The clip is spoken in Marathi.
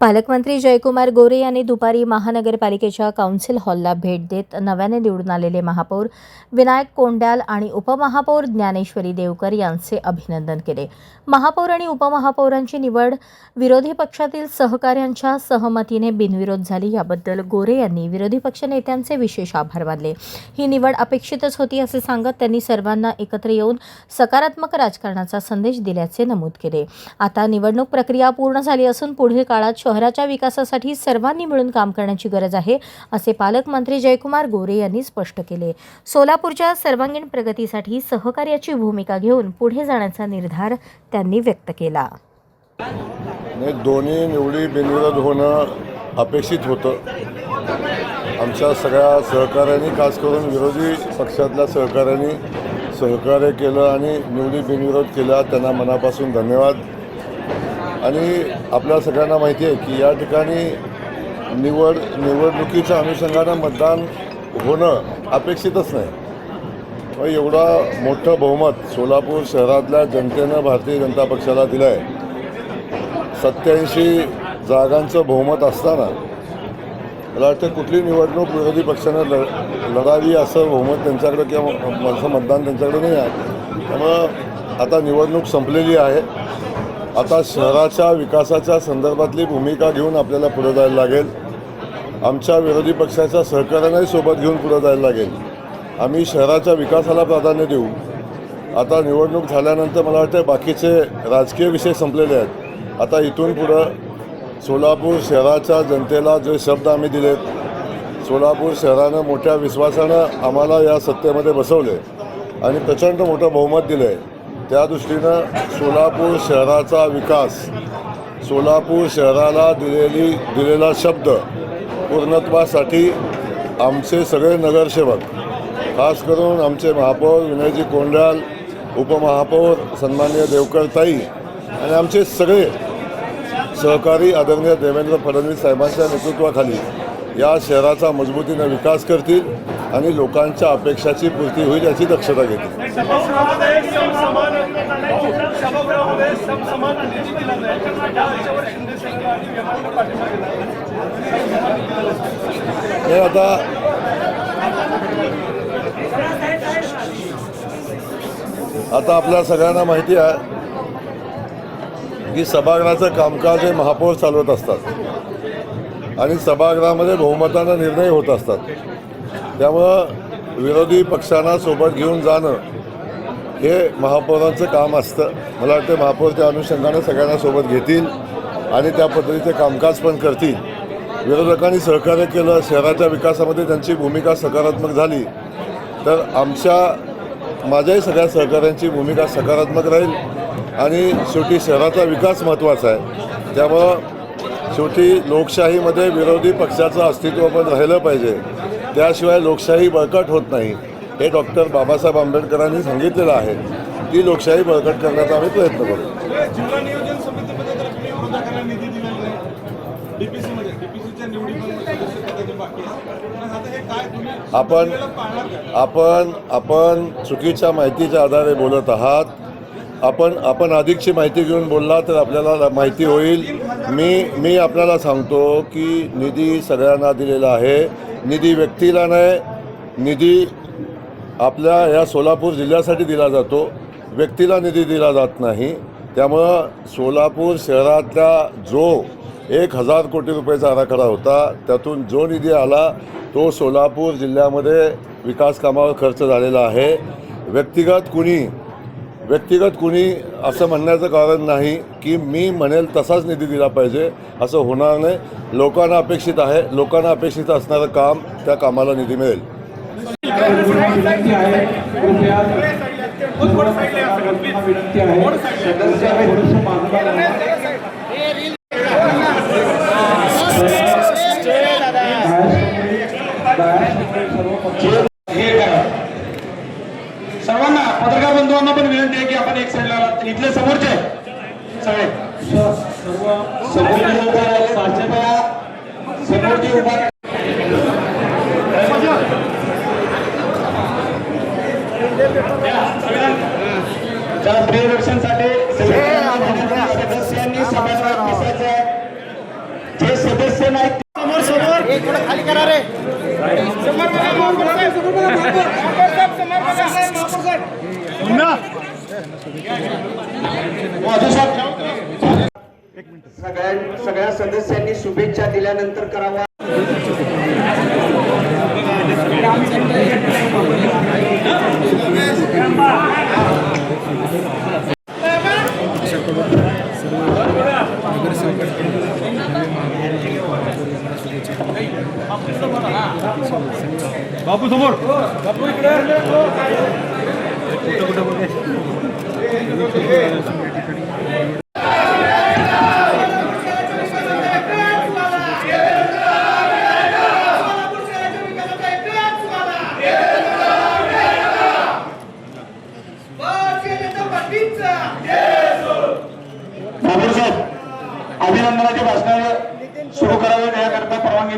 पालकमंत्री जयकुमार गोरे यांनी दुपारी महानगरपालिकेच्या काउन्सिल हॉलला भेट देत नव्याने निवडून आलेले महापौर विनायक कोंड्याल आणि उपमहापौर ज्ञानेश्वरी देवकर यांचे अभिनंदन केले। महापौर आणि उपमहापौरांची निवड विरोधी पक्षातील सहकाऱ्यांच्या सहमतीने बिनविरोध झाली, याबद्दल गोरे यांनी विरोधी पक्ष नेत्यांचे विशेष आभार मानले। ही निवड अपेक्षितच होती असे सांगत त्यांनी सर्वांना एकत्र येऊन सकारात्मक राजकारणाचा संदेश दिल्याचे नमूद केले। आता निवडणूक प्रक्रिया पूर्ण झाली असून पुढील काळात शहराच्या विकासासाठी सर्वांनी मिळून काम करण्याची गरज आहे, असे पालकमंत्री जयकुमार गोरे यांनी स्पष्ट केले। सोलापूरच्या सर्वांगीण प्रगतीसाठी सहकार्याची भूमिका घेऊन पुढे जाण्याचा निर्धार त्यांनी व्यक्त केला। दोन्ही निवडी बिनविरोध होणं अपेक्षित होतं। आमच्या सगळ्या सहकाऱ्यांनी, खास करून विरोधी पक्षातल्या सहकाऱ्यांनी सहकार्य केलं आणि निवडी बिनविरोध केल्या, त्यांना मनापासून धन्यवाद। आणि आपल्या सगळ्यांना माहिती आहे की या ठिकाणी निवडणुकीच्या अनुषंगानं मतदान होणं अपेक्षितच नाही। एवढा मोठं बहुमत सोलापूर शहरातल्या जनतेनं भारतीय जनता पक्षाला दिलं आहे। 87 जागांचं बहुमत असताना मला वाटतं कुठली निवडणूक विरोधी पक्षानं लढावी असं बहुमत त्यांच्याकडे किंवा असं मतदान त्यांच्याकडे नाही आहे। त्यामुळं आता निवडणूक संपलेली आहे। आता शहराच्या विकासाच्या संदर्भातली भूमिका घेऊन आपल्याला पुढे जायला लागेल। आमच्या विरोधी पक्षाच्या सहकार्यांनाही सोबत घेऊन पुढे जायला लागेल। आम्ही शहराच्या विकासाला प्राधान्य देऊ। आता निवडणूक झाल्यानंतर मला वाटतं बाकीचे राजकीय विषय संपलेले आहेत। आता इथून पुढं सोलापूर शहराच्या जनतेला जे शब्द आम्ही दिलेत, सोलापूर शहरानं मोठ्या विश्वासानं आम्हाला या सत्तेमध्ये बसवले आणि प्रचंड मोठं बहुमत दिलं आहे। त्या दृष्टीनं सोलापूर शहराचा विकास, सोलापूर शहराला दिलेला शब्द पूर्णत्वासाठी आमचे सगळे नगरसेवक, खास करून आमचे महापौर विनयजी कोंड्याल, उपमहापौर सन्माननीय देवकरताई आणि आमचे सगळे सहकारी आदरणीय देवेंद्र फडणवीस साहेबांच्या नेतृत्वाखाली या शहराचा मजबूतीने विकास करतील आणि लोकांच्या अपेक्षाची पूर्ती होईल याची दक्षता घेतील। आता आपल्या सगळ्यांना माहिती आहे की सभागृहाचं कामकाज हे महापौर चालवत असतात आणि सभागृहामध्ये बहुमतानं निर्णय होत असतात। त्यामुळं विरोधी पक्षांना सोबत घेऊन जाणं हे महापौरांचं काम असतं। मला वाटतं महापौर त्या अनुषंगानं सगळ्यांना सोबत घेतील आणि त्या पद्धतीचे कामकाज पण करतील। विरोधकांनी सहकार्य केलं, शहराच्या विकासामध्ये त्यांची भूमिका सकारात्मक झाली तर माझ्याही सगळ्या सहकाऱ्यांची भूमिका सकारात्मक राहील आणि शेवटी शहराचा विकास महत्त्वाचा आहे। त्यामुळं शेवटी लोकशाहीमध्ये विरोधी पक्षाचं अस्तित्व पण राहिलं पाहिजे, त्याशिवाय लोकशाही बळकट होत नाही हे डॉक्टर बाबासाहेब आंबेडकरांनी सांगितलेलं आहे। ती लोकशाही बळकट करण्याचा आम्ही प्रयत्न करू। आपण चुकीच्या माहितीच्या आधारे बोलत आहात। आपण अधिकची माहिती घेऊन बोलला तर आपल्याला माहिती होईल। मी आपल्याला सांगतो की निधी सगळ्यांना दिलेला आहे। निधी व्यक्तीला नाही, निधी आपल्या या सोलापूर जिल्ह्यासाठी दिला जातो, व्यक्तीला निधी दिला जात नाही। त्यामुळं सोलापूर शहरातल्या जो 1000 कोटी रुपयाचा आराखडा होता त्यातून जो निधी आला तो सोलापूर जिल्ह्यामध्ये विकास कामावर खर्च झालेला आहे। व्यक्तिगत कुणी असं म्हणण्याचं कारण नाही की मी म्हणेल तसाच निधी दिला पाहिजे, असं होणार नाही। लोकांना अपेक्षित आहे, लोकांना अपेक्षित असणारं काम, त्या कामाला निधी मिळेल। सर्वांना पत्रकार बंधूंना पण विनंती आहे की आपण एक साईडला इथले समोरचे सगळे समोरचे उभा त्याला प्रिय दर्शनसाठी सदस्यांनी सभागृहात बसायचं आहे। सदस्य नाहीत सगळ्या सदस्यांनी शुभेच्छा दिल्यानंतर करावा. बापू समोर अभिनंदनाचे भाषण सुरू करावे याकरता परवानगी